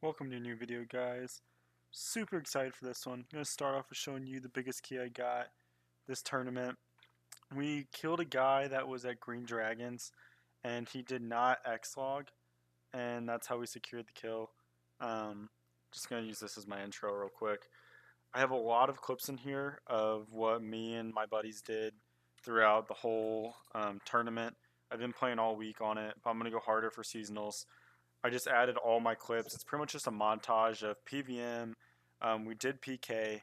Welcome to a new video, guys. Super excited for this one. I'm going to start off with showing you the biggest key I got this tournament. We killed a guy that was at Green Dragons and he did not X-log, and that's how we secured the kill. Um, just going to use this as my intro real quick. I have a lot of clips in here of what me and my buddies did throughout the whole tournament. I've been playing all week on it, but I'm going to go harder for seasonals. I just added all my clips. It's pretty much just a montage of PVM. We did PK,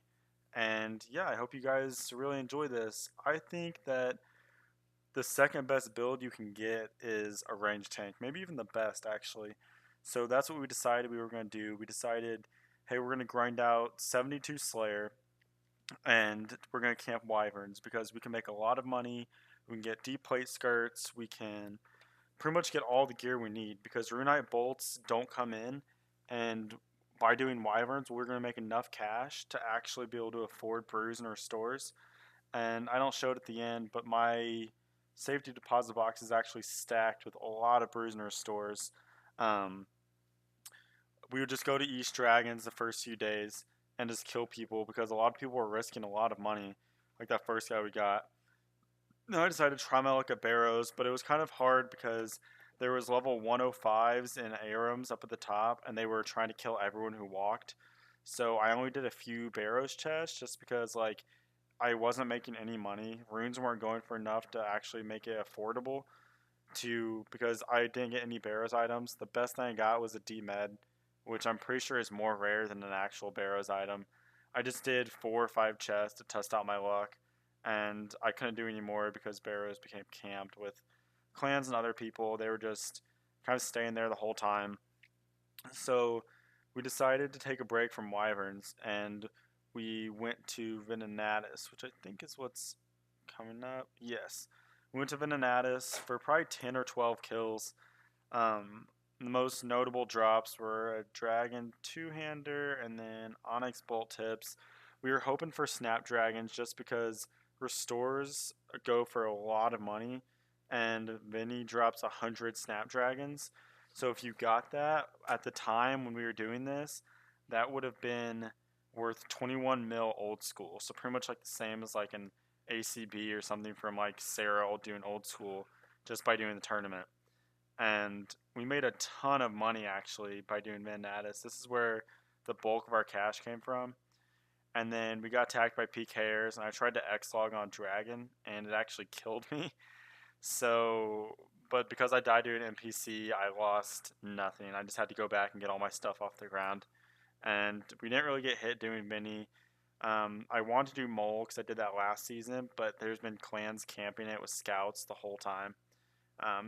and yeah, I hope you guys really enjoy this. I think that the second best build you can get is a range tank, maybe even the best actually. So that's what we decided we were going to do. We decided, hey, we're going to grind out 72 Slayer, and we're going to camp Wyverns because we can make a lot of money. We can get deep plate skirts. We can pretty much get all the gear we need because Runite bolts don't come in, and by doing Wyverns, we're going to make enough cash to actually be able to afford brews and restores. And I don't show it at the end, but my safety deposit box is actually stacked with a lot of brews and restores. Um, we would just go to East Dragons the first few days and just kill people because a lot of people were risking a lot of money, like that first guy we got. No, I decided to try my luck at Barrows, but it was kind of hard because there was level 105s and Arams up at the top, and they were trying to kill everyone who walked. So I only did a few Barrows chests just because like I wasn't making any money. Runes weren't going for enough to actually make it affordable to because I didn't get any Barrows items. The best thing I got was a D-Med, which I'm pretty sure is more rare than an actual Barrows item. I just did 4 or 5 chests to test out my luck, and I couldn't do any more because Barrows became camped with clans and other people. They were just kind of staying there the whole time. So we decided to take a break from Wyverns, and we went to Venenatis, which I think is what's coming up. Yes. We went to Venenatis for probably 10 or 12 kills. The most notable drops were a Dragon two-hander and then Onyx bolt tips. We were hoping for Snapdragons just because restores go for a lot of money, and Vinny drops 100 Snapdragons. So if you got that at the time when we were doing this, that would have been worth 21 mil old school. So pretty much like the same as like an ACB or something from like Sarah doing old school just by doing the tournament. And we made a ton of money actually by doing Venenatis. This is where the bulk of our cash came from. And then we got attacked by PKers, and I tried to X-log on Dragon, and it actually killed me. So, but because I died to an NPC, I lost nothing. I just had to go back and get all my stuff off the ground. And we didn't really get hit doing mini. I wanted to do mole because I did that last season, but there's been clans camping it with scouts the whole time.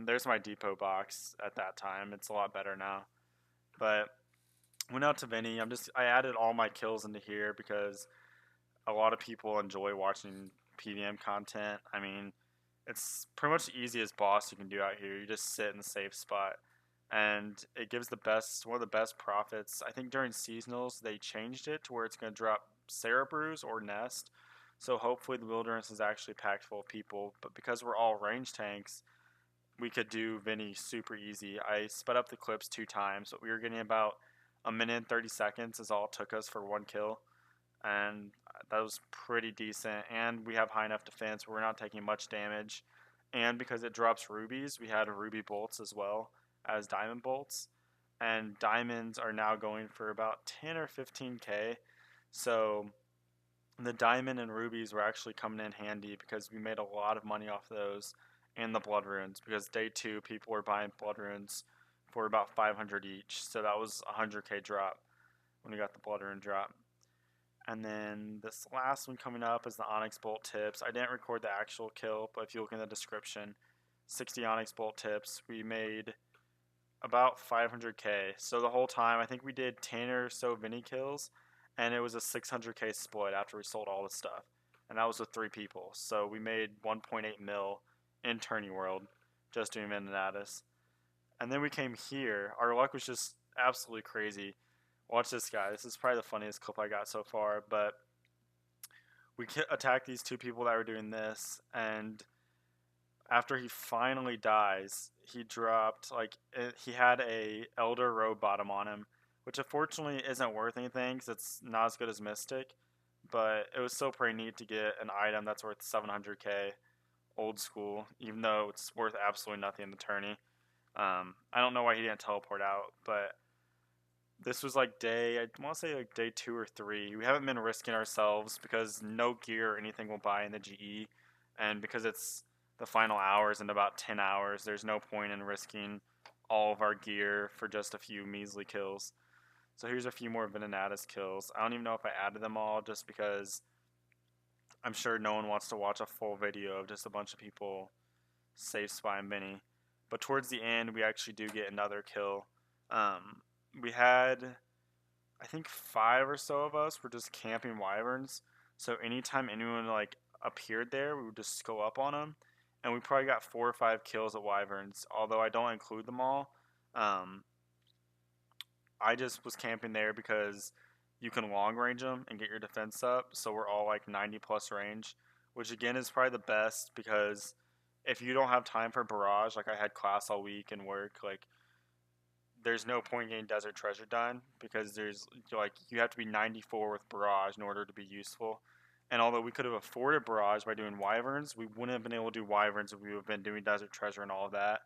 There's my depot box at that time. It's a lot better now. But went out to Vinny. I added all my kills into here because a lot of people enjoy watching PVM content. I mean, it's pretty much the easiest boss you can do out here. You just sit in the safe spot, and it gives one of the best profits. I think during seasonals they changed it to where it's going to drop Sarah Brews or Nest. So hopefully the wilderness is actually packed full of people. But because we're all range tanks, we could do Vinny super easy. I sped up the clips 2 times, but we were getting about a minute and 30 seconds is all it took us for one kill, and that was pretty decent. And we have high enough defense where we're not taking much damage. And because it drops rubies, we had ruby bolts as well as diamond bolts. And diamonds are now going for about 10 or 15k. So the diamond and rubies were actually coming in handy because we made a lot of money off those and the blood runes because day 2 people were buying blood runes for about 500 each. So that was a 100k drop when we got the blood rune drop. And then this last one coming up is the Onyx Bolt tips. I didn't record the actual kill, but if you look in the description, 60 Onyx Bolt tips. We made about 500k. So the whole time, I think we did 10 or so Vinny kills, and it was a 600k split after we sold all the stuff. And that was with 3 people. So we made 1.8 mil in Tourney World just doing Venenatis. And then we came here. Our luck was just absolutely crazy. Watch this guy. This is probably the funniest clip I got so far. But we attacked these 2 people that were doing this, and after he finally dies, he dropped he had a Elder Robe bottom on him, which unfortunately isn't worth anything because it's not as good as Mystic. But it was still pretty neat to get an item that's worth 700k old school, even though it's worth absolutely nothing in the tourney. I don't know why he didn't teleport out, but this was like I want to say like day 2 or 3. We haven't been risking ourselves because no gear or anything will buy in the GE, and because it's the final hours in about 10 hours, there's no point in risking all of our gear for just a few measly kills. So here's a few more Venenatus kills. I don't even know if I added them all just because I'm sure no one wants to watch a full video of just a bunch of people safe spy and Benny. But towards the end, we actually do get another kill. Um, we had, I think, 5 or so of us were just camping wyverns. So anytime anyone like appeared there, we would just go up on them, and we probably got 4 or 5 kills at wyverns. Although I don't include them all, um, I just was camping there because you can long range them and get your defense up. So we're all like 90 plus range, which again is probably the best because if you don't have time for barrage, like I had class all week and work, like there's no point getting desert treasure done because there's like you have to be 94 with barrage in order to be useful. And although we could have afforded barrage by doing wyverns, we wouldn't have been able to do wyverns if we would have been doing desert treasure and all of that.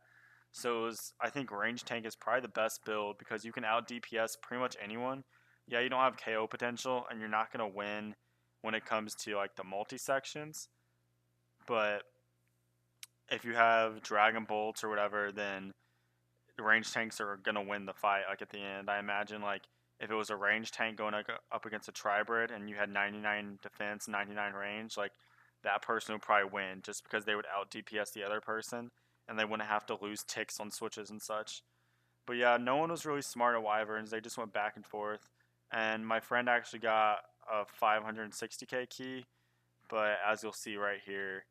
So I think range tank is probably the best build because you can out DPS pretty much anyone. Yeah, you don't have KO potential and you're not gonna win when it comes to like the multi sections, but if you have Dragon Bolts or whatever, then the range tanks are gonna win the fight. Like at the end, I imagine like if it was a range tank going up against a tri-brid and you had 99 defense, 99 range, like that person would probably win just because they would out DPS the other person and they wouldn't have to lose ticks on switches and such. But yeah, no one was really smart at wyverns. They just went back and forth. And my friend actually got a 560k key, but as you'll see right here,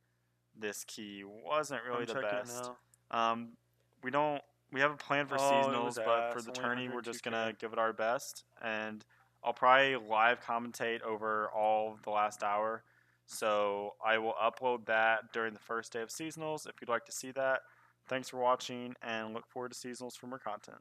this key wasn't really I'm the checking it best. now. Um, we don't we have a plan for Oh, it was seasonals, but for ass. the Only tourney, we're just gonna 102k. give it our best, and I'll probably live commentate over all of the last hour. So I will upload that during the first day of seasonals if you'd like to see that. Thanks for watching, and look forward to seasonals for more content.